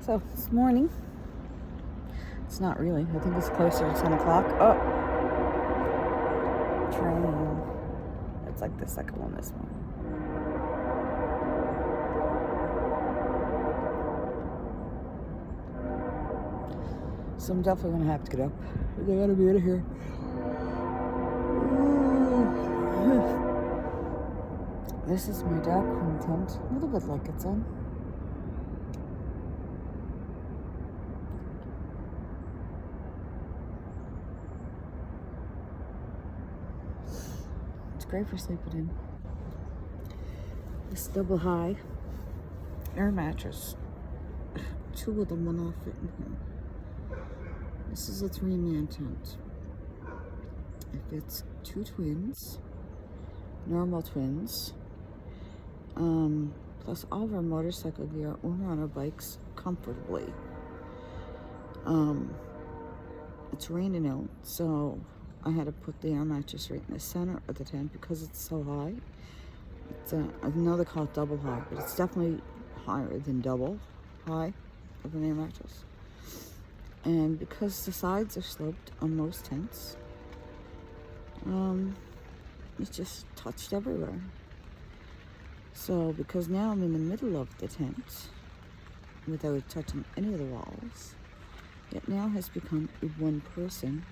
So this morning, it's not really. I think it's closer to 10 o'clock. Oh, train. It's like the second one this morning. So I'm definitely going to have to get up. I got to be out of here. This is my dark room tent. A little bit like its own. It's great for sleeping in. This double high air mattress. Two of them will not fit in here. This is a 3-man tent. It fits 2 twins, normal twins, plus all of our motorcycle gear or on our bikes comfortably. It's raining out, so I had to put the air mattress right in the center of the tent because it's so high. It's I know they call it double high, but it's definitely higher than double high of an air mattress. And because the sides are sloped on most tents, it's just touched everywhere. So because now I'm in the middle of the tent without touching any of the walls, it now has become a one person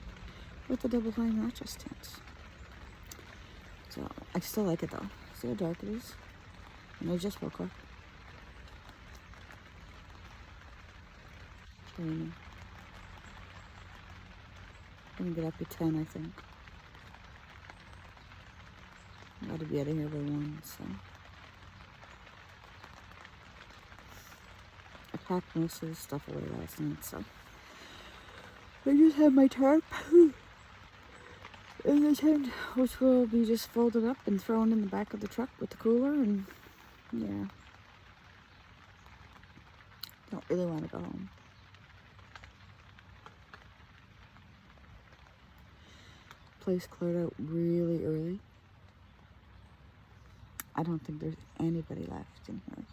with a double high mattress tent. So I still like it though. See how dark it is? And I just woke up. I'm gonna get up at 10, I think. I gotta be out of here by 1, so. I packed most of the stuff away last night, so. I just have my tarp in the tent, which will be just folded up and thrown in the back of the truck with the cooler, and yeah. Don't really want to go home. Place cleared out really early. I don't think there's anybody left in here.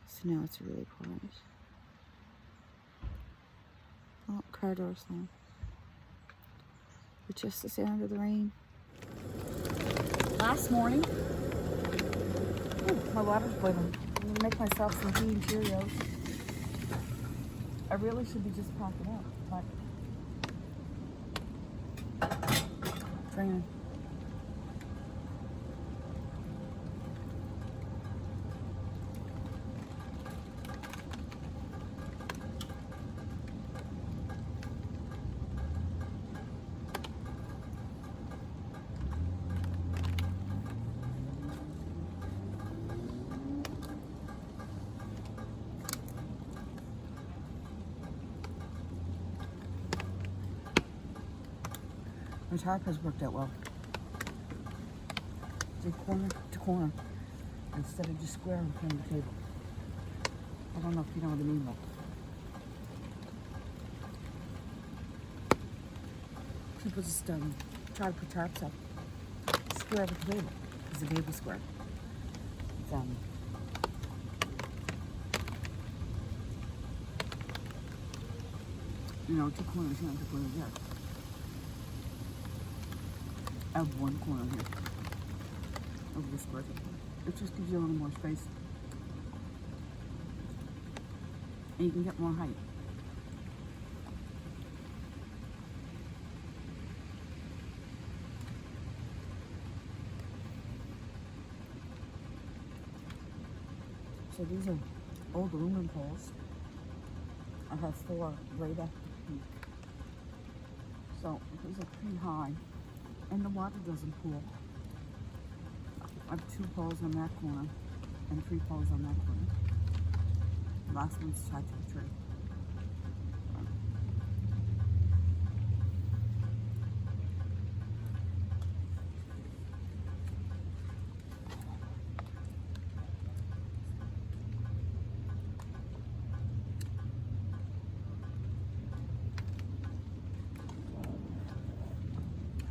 So now it's really quiet. Oh, car door slam. But just the sound of the rain. Last morning, my water's boiling. I'm gonna make myself some tea and Cheerios. I really should be just packing up, but it's raining. My tarp has worked out well. It's corner to corner instead of just square in front of the table. I don't know if you know what I mean, but people just try to put tarps up square with the table because the table's square. It's, you know, 2 corners here and 2 corners there. I have 1 corner here of the square table. It just gives you a little more space. And you can get more height. So these are old aluminum poles. I have 4 right at the peak. So these are pretty high. And the water doesn't pool. I have 2 poles on that corner and 3 poles on that corner. The last one's tied to the tree.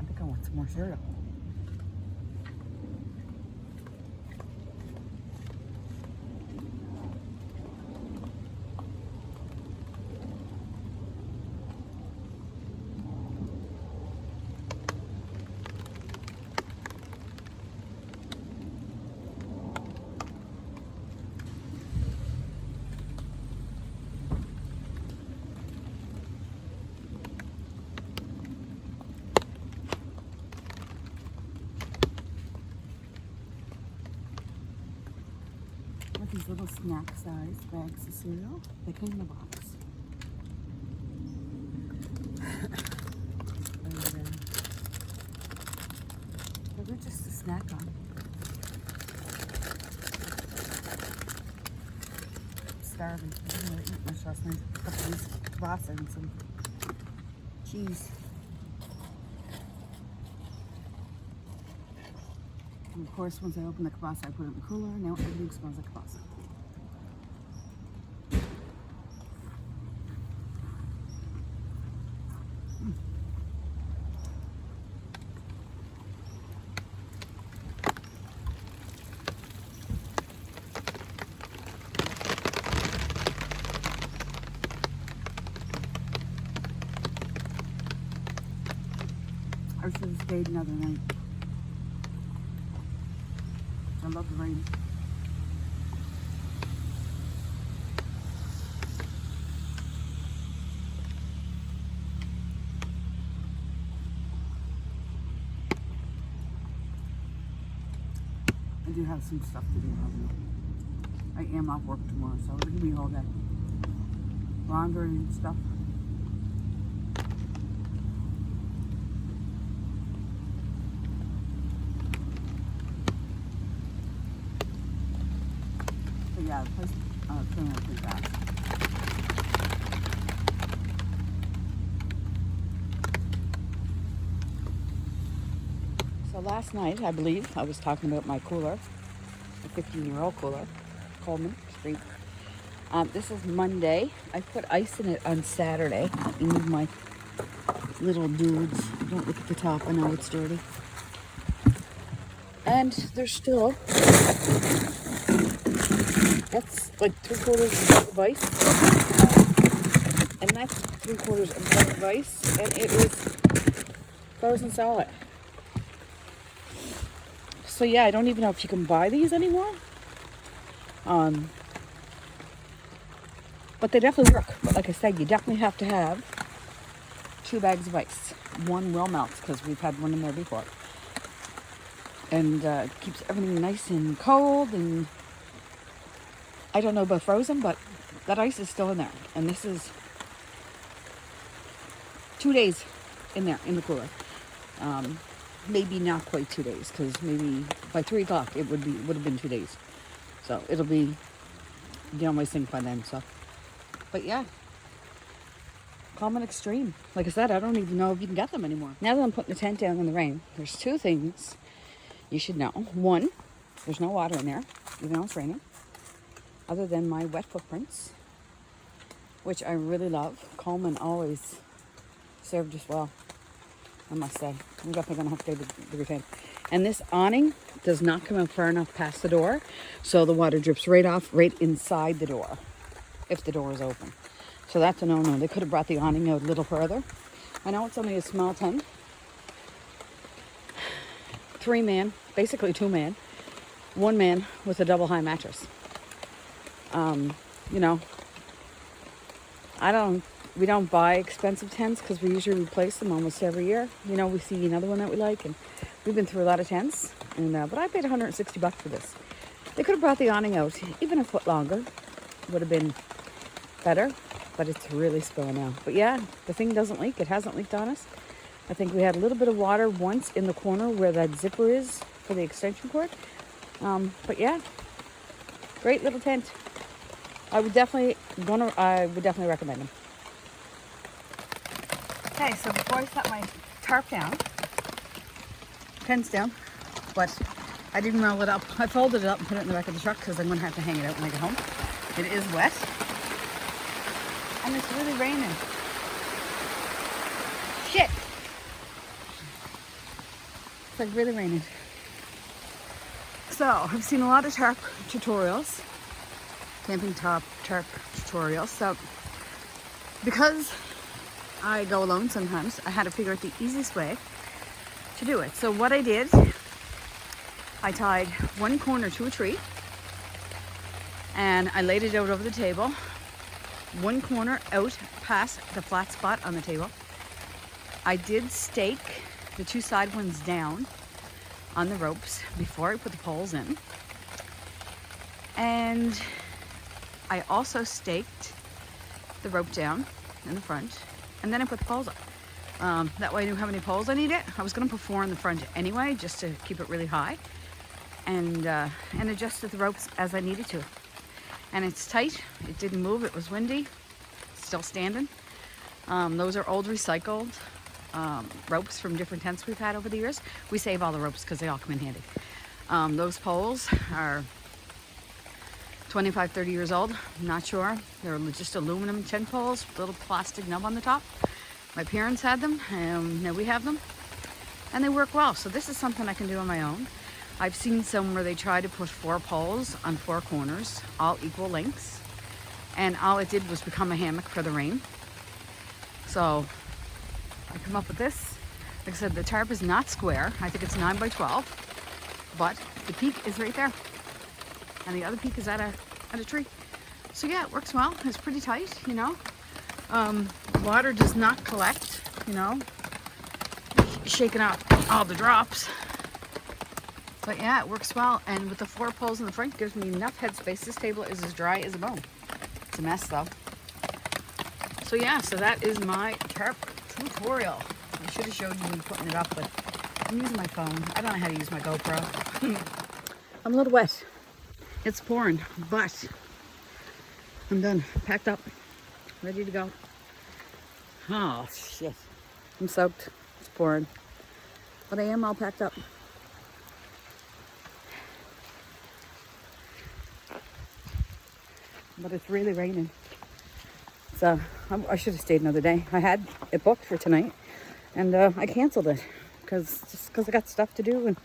I think I want some more cereal. these little snack-sized bags of cereal. They came in a box. They're just a snack on. I'm starving. I didn't really eat much last night. A couple of these kibasa and some cheese. And of course, once I open the kibasa, I put it in the cooler. Now everything smells like kibasa. I should have stayed another night. I love the rain. I do have some stuff to do. I am off work tomorrow, so it'll give me all that laundry and stuff. But yeah, the place cleaned up pretty fast. So last night, I believe, I was talking about my cooler, a 15-year-old cooler, Coleman Street. This is Monday. I put ice in it on Saturday. Let me move my little dudes. Don't look at the top. I know it's dirty. And there's still, that's like 3/4 of ice. And that's 3/4 of ice. And it is frozen solid. So yeah, I don't even know if you can buy these anymore. But they definitely work. But like I said, you definitely have to have 2 bags of ice. One will melt because we've had one in there before. And keeps everything nice and cold. And I don't know about frozen, but that ice is still in there. And this is 2 days in there in the cooler. Maybe not quite 2 days, because maybe by 3 o'clock it would have been 2 days. So it'll be down my sink by then. So, but yeah, Coleman Extreme. Like I said, I don't even know if you can get them anymore. Now that I'm putting the tent down in the rain, there's 2 things you should know. One, there's no water in there, even though it's raining, other than my wet footprints, which I really love. Coleman always served us well, I must say. I'm definitely going to have to do the retain. And this awning does not come out far enough past the door, so the water drips right off right inside the door, if the door is open. So that's a no-no. They could have brought the awning out a little further. I know it's only a small tent. 3-man, basically 2-man. 1 man with a double high mattress. You know, we don't buy expensive tents because we usually replace them almost every year. You know, we see another one that we like, and we've been through a lot of tents. And but I paid $160 for this. They could have brought the awning out even a foot longer. Would have been better, but it's really spilling out. But yeah, the thing doesn't leak. It hasn't leaked on us. I think we had a little bit of water once in the corner where that zipper is for the extension cord. But yeah, great little tent. I would definitely recommend them. Okay, so before I set my tarp down, tent's down, but I didn't roll it up. I folded it up and put it in the back of the truck because I'm going to have to hang it out when I get home. It is wet, and it's really raining. Shit! It's like really raining. So, I've seen a lot of tarp tutorials, camping tarp tutorials. So, because I go alone sometimes, I had to figure out the easiest way to do it. So what I did, I tied one corner to a tree and I laid it out over the table, one corner out past the flat spot on the table. I did stake the 2 side ones down on the ropes before I put the poles in. And I also staked the rope down in the front, and then I put the poles up. That way I knew how many poles I needed. I was gonna put 4 in the front anyway, just to keep it really high, and adjusted the ropes as I needed to. And it's tight, it didn't move, it was windy, still standing. Those are old recycled ropes from different tents we've had over the years. We save all the ropes because they all come in handy. Those poles are 25, 30 years old, I'm not sure. They're just aluminum tent poles, little plastic nub on the top. My parents had them, and now we have them, and they work well. So this is something I can do on my own. I've seen some where they try to put 4 poles on 4 corners, all equal lengths, and all it did was become a hammock for the rain. So I come up with this. Like I said, the tarp is not square. I think it's 9 by 12, but the peak is right there, and the other peak is at a tree. So yeah, it works well. It's pretty tight, you know. Water does not collect, you know, shaking up all the drops. But yeah, it works well. And with the 4 poles in the front, gives me enough headspace. This table is as dry as a bone. It's a mess though. So yeah, so that is my tarp tutorial. I should have showed you me putting it up, but I'm using my phone. I don't know how to use my GoPro. I'm a little wet. It's pouring, but I'm done. Packed up, ready to go. Oh shit. I'm soaked. It's pouring. But I am all packed up. But it's really raining. So I should have stayed another day. I had it booked for tonight, and I canceled it because I got stuff to do, and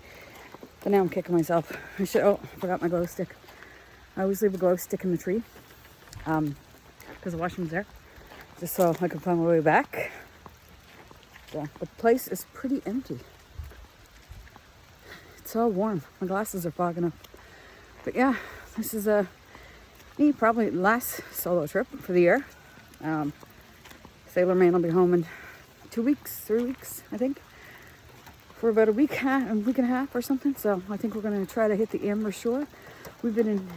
but now I'm kicking myself. I forgot my glow stick. I always leave a glow stick in the tree because the washroom's there, just so I can find my way back. So the place is pretty empty. It's all warm. My glasses are fogging up. But yeah, this is me probably last solo trip for the year. Sailor Man will be home in 2 weeks, 3 weeks, I think, for about a week and a half or something. So I think we're going to try to hit the Amherst shore. We've been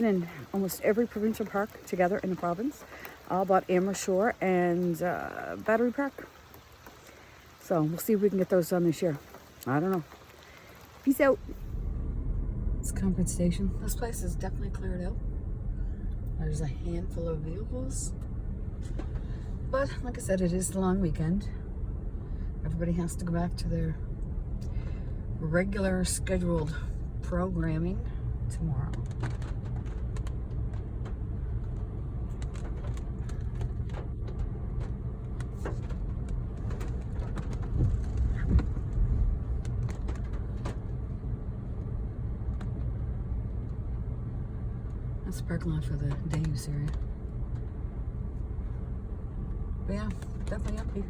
in almost every provincial park together in the province, all but Amherst Shore and Battery Park. So we'll see if we can get those done this year. I don't know. Peace out. It's Conference Station. This place is definitely cleared out. There's a handful of vehicles. But like I said, it is the long weekend. Everybody has to go back to their regular scheduled programming tomorrow. That's the parking lot for the day use area. But yeah, definitely empty.